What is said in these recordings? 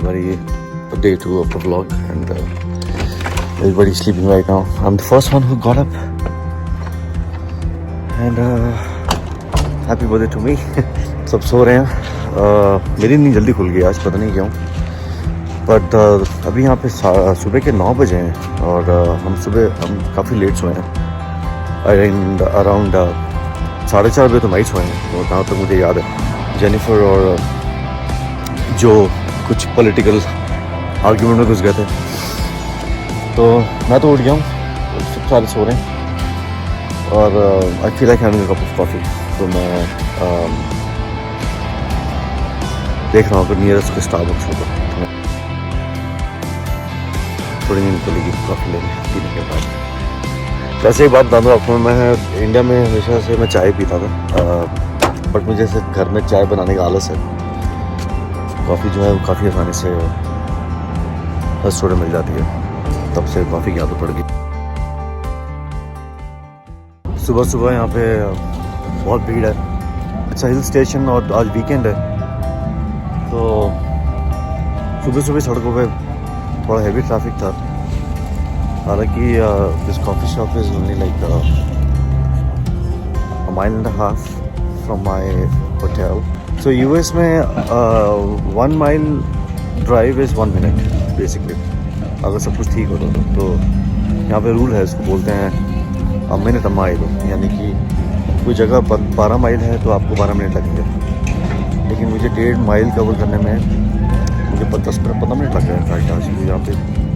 very day 2 of the vlog, and everybody's sleeping right now. I'm the first one who got up, and happy birthday to me. सब सो रहे हैं. मेरी नींद जल्दी खुल गई आज, पता नहीं क्यों. बट अभी यहाँ पे सुबह के 9 बजे हैं और हम काफ़ी लेट सोए हैं. अराउंड 4:30 बजे तो मैं ही सोए हैं. और जहाँ तक मुझे याद है, जेनिफर और जो कुछ पॉलिटिकल आर्ग्यूमेंट में घुस गए थे, तो मैं तो उठ गया हूँ. सब सारे सो रहे हैं और I feel like having a cup of coffee. तो मैं देख रहा हूँ अगर नियरेस्ट कोई स्टारबक्स होगा तो थोड़ी नींद खुलेगी कॉफ़ी लेने पीने के बाद. वैसे एक बात बता दूँ आपको, मैं इंडिया में हमेशा से मैं चाय पीता था, बट मुझे ऐसे घर में चाय बनाने का आलस है. कॉफ़ी जो है वो काफ़ी आसानी से रेस्टोरेंट मिल जाती है, तब से कॉफ़ी की आदत पड़ गई. सुबह सुबह यहाँ पे बहुत भीड़ है. अच्छा हिल स्टेशन और आज वीकेंड है, तो सुबह सुबह सड़कों पे थोड़ा हैवी ट्रैफिक था. हालांकि this coffee shop is only like a mile and a half from my hotel. So US में 1 mile drive is 1 minute basically, अगर सब कुछ ठीक हो तो यहाँ पे रूल है, इसको बोलते हैं अ मिनट अ माइल. यानी कि कोई जगह 12 माइल है तो आपको 12 मिनट लगेंगे, लेकिन मुझे 1.5 माइल कवर करने में मुझे 15 मिनट लग गए. इनफैक्ट आज यहाँ पे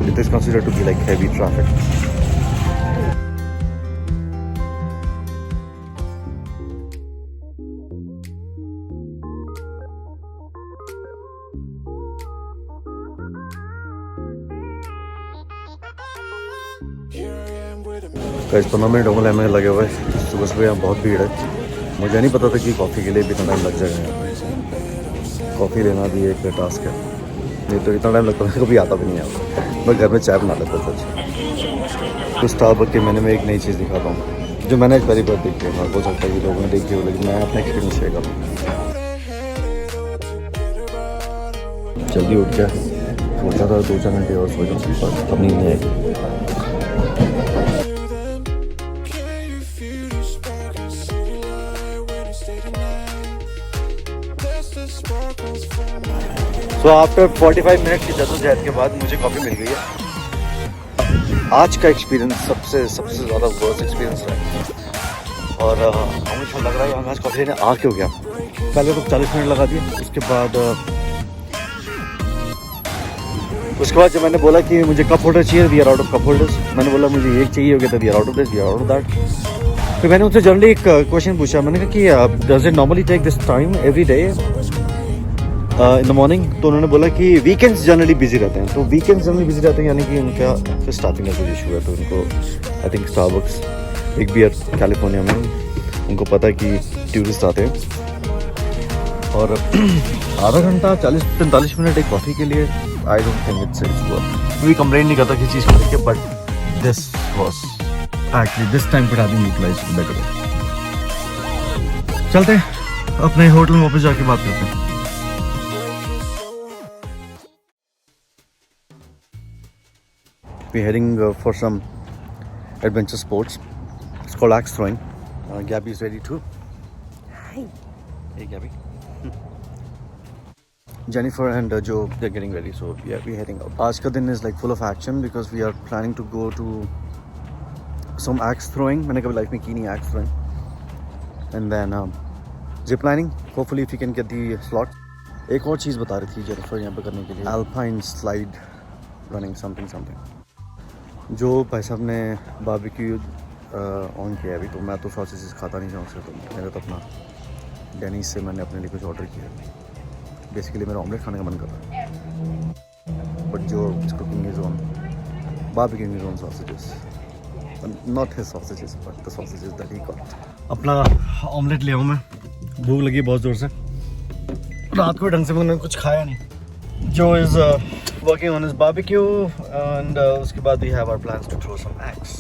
it is considered to be like heavy traffic. कई 15 मिनट होंगे हमें लगे हुए. सुबह सुबह यहाँ बहुत भीड़ है. मुझे नहीं पता था कि कॉफ़ी के लिए भी इतना टाइम लग जाएगा यहाँ पे. कॉफ़ी लेना भी एक टास्क है, नहीं तो इतना टाइम लगता है कभी आता भी नहीं आता. मैं घर में चाय बना लेता था. तो स्टारबक्स के मैंने में एक नई चीज़ दिखाता हूँ जो मैंने पहली बार देखी है. हो सकता है कि लोगों ने देखी हो, लेकिन मैं अपना एक्सपीरियंस शेयर करूँ. जल्दी उठ गया, सोचा था 2-4 घंटे और सो जाऊँ, पर अब नींद नहीं आएगी. सो आफ्टर 45 मिनट की जद्दोजहद के बाद मुझे कॉफ़ी मिल गई है. आज का एक्सपीरियंस सबसे ज़्यादा वर्स्ट एक्सपीरियंस रहा. और मुझे लग रहा है आज कॉफ़ी लेने आ क्यों गया. पहले तो 40 मिनट लगा दिए. उसके बाद जब मैंने बोला कि मुझे कप होल्डर चाहिए, we are out of cup holders. मैंने बोला मुझे एक चाहिए हो गया, तो we are out of this, we are out of that. फिर मैंने उनसे जनरली एक क्वेश्चन पूछा. मैंने कहा कि does it normally take this time every day in the morning. तो उन्होंने बोला कि वीकेंड्स जनरली बिजी रहते हैं. तो वीकेंड्स जनरली बिजी रहते हैं यानी कि उनका फिर स्टाफिंग का कोई इशू है. तो उनको आई थिंक स्टारबक्स एक भी है कैलिफोर्निया में, उनको पता है कि टूरिस्ट आते हैं. और आधा घंटा 40-45 मिनट एक कॉफ़ी के लिए, I don't think it's worth. कोई कंप्लेंट नहीं करता किसी चीज़ को लेकर, but this was actually this time could have been utilized better. चलते हैं अपने होटल में वापस जाके बात करते हैं. We're heading for some adventure sports. It's called axe throwing. Gabby is ready too. Hi. Hey Gabby. Jennifer and Joe, they're getting ready. So yeah, we're heading out. आज का दिन is like full of action because we are planning to go to some axe throwing. मैंने कभी life में की नहीं axe throwing. And then zip lining. Hopefully if you can get the slot. एक और चीज़ बता रही थी Jennifer यहाँ पे करने के लिए. Alpine slide running something. जो भाई साहब ने बारबेक्यू ऑन किया है अभी, तो मैं तो सॉसेजेस खाता नहीं जाऊँ उससे. तो मैंने तो अपना डेनीज से मैंने अपने लिए कुछ ऑर्डर किया. बेसिकली मेरा ऑमलेट खाने का मन कर रहा है, बट जो cooking is on barbecue is on sausages, not his sausages but the sausages that he got. अपना ऑमलेट ले आऊँ मैं. भूख लगी बहुत ज़ोर से. रात को ढंग से मैंने कुछ खाया नहीं. जो is working on his barbecue, and उसके बाद we have our plans to throw some axe.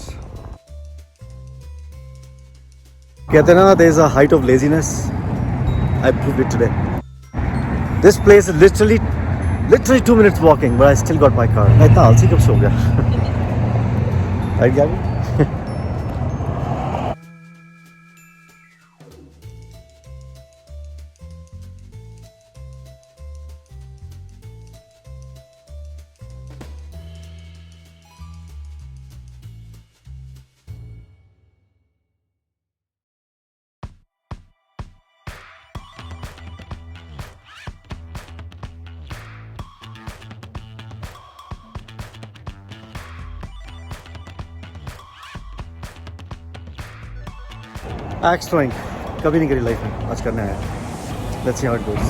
कहते हैं ना, there is a height of laziness. I proved it today. This place is literally Literally 2 minutes walking, but I still got my car. मैं इतना आलसी कब सो गया? Right, Gabby? Axe throwing. कभी नहीं करी लाइफ में, आज करने आया. Let's see how it goes.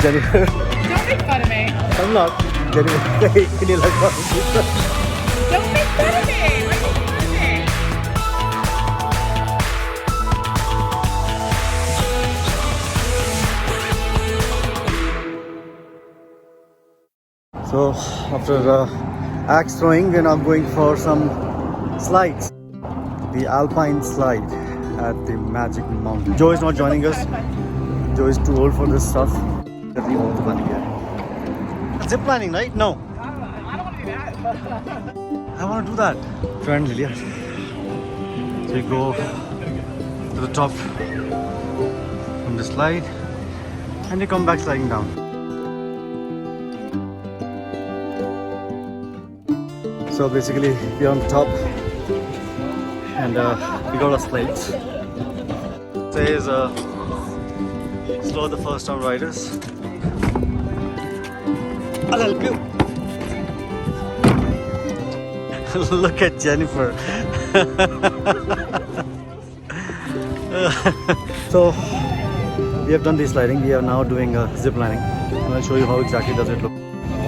Jennifer. Don't make fun of me. I'm not. Jennifer. के लिए लगा. Don't make fun of me. Why are you making fun of me? So after axe throwing, we're now going for some slides. The alpine slide at the Magic Mountain. Joe is not joining us. Joe is too old for this stuff. Zip lining, right? No. I don't want to do that. I want to do that. Friend Lilia. So you go to the top from the slide and you come back sliding down. So basically we're on top and we got our slides. It says slow the first time riders. I'll help you. Look at Jennifer. So we have done the sliding. We are now doing zip lining. I'll show you how exactly does it look.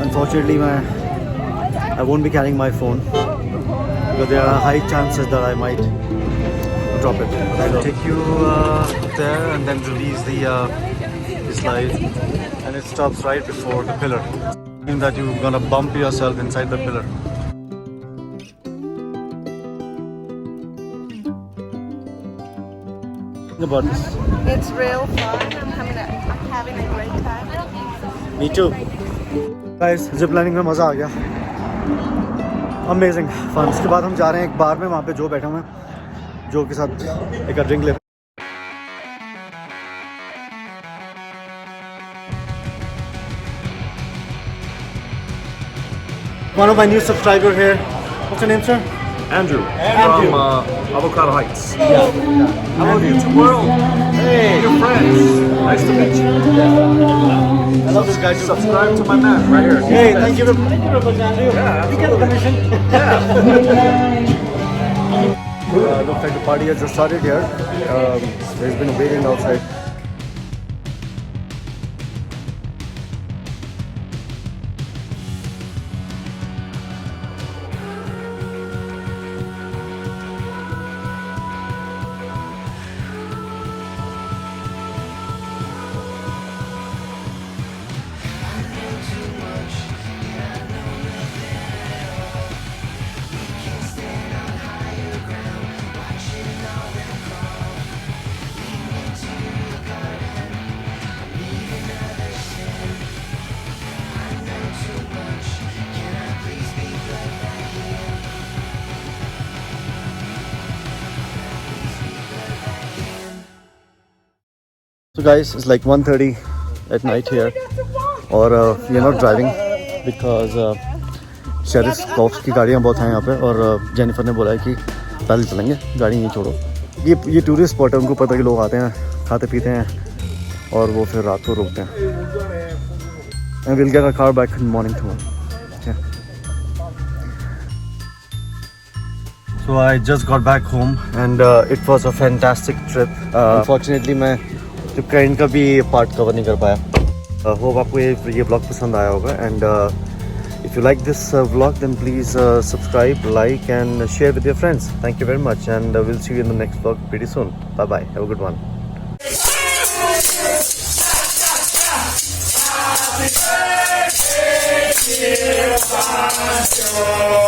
Unfortunately, I won't be carrying my phone because there are high chances that I might drop it. I'll take you there and then release the slide, and it stops right before the pillar. Means that you're gonna bump yourself inside the pillar. About this. It's real fun. I'm having a great time. Me too. Guys, zip lining में मज़ा आ गया. Amazing fun. उसके बाद हम जा रहे हैं एक बार में, वहाँ पे जो बैठे हुए हैं, जो के साथ एक ड्रिंक ले. One of my new subscriber here. What's your name, sir? Andrew, Andrew. from Avocado Heights. Yeah. Hello, YouTube world. Hey. Your friends. Nice to meet you. I love this guy too. Subscribe to my man right here. Hey, thank you very much, Andrew. Yeah, You get a commission. Yeah. Looks like the party has just started here. There's been a waiting outside. So guys, it's like 1:30 at night here, or we are not driving because sheriff cops की गाड़ियाँ बहुत हैं यहाँ पे, और Jennifer ने बोला है कि पैदल चलेंगे, गाड़ी नहीं छोड़ो. ये टूरिस्ट स्पॉट है, उनको पता है कि लोग आते हैं, खाते पीते हैं और वो फिर रात को रुकते हैं. And we'll get our car back in the morning tomorrow. Yeah. So I just got back home and it was a fantastic trip. Unfortunately मैं ट्रेन का भी पार्ट कवर नहीं कर पाया. होप आपको ये ब्लॉग पसंद आया होगा. And If you like this vlog, then please subscribe, like, and share with your friends. Thank you very much, and we'll see you in the next vlog pretty soon. Bye bye. Have a good one. Happy birthday, dear Pancho.